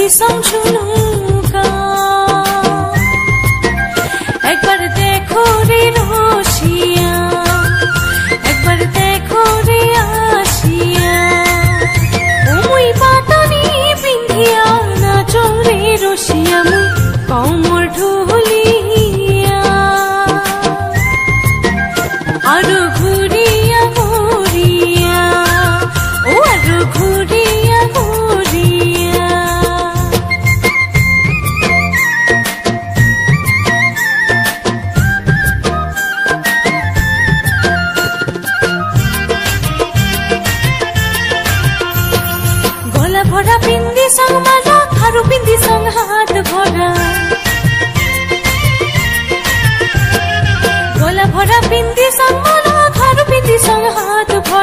पिंदी समझुनुका एक बार देखो रे रोशिया एक बार देखो रे आशिया मुई पाटनी पिंधिया ना चोरे रोशिया मुई कमर ढोलिया आरो घुरिया घुरिया ओ आरो घुरिया घुरिया गला भरा पिंदी संग माला खारू पिंदी संग हाथ भरा गला भरा पिंदी संग माला खारू पिंदी संग हाथ भरा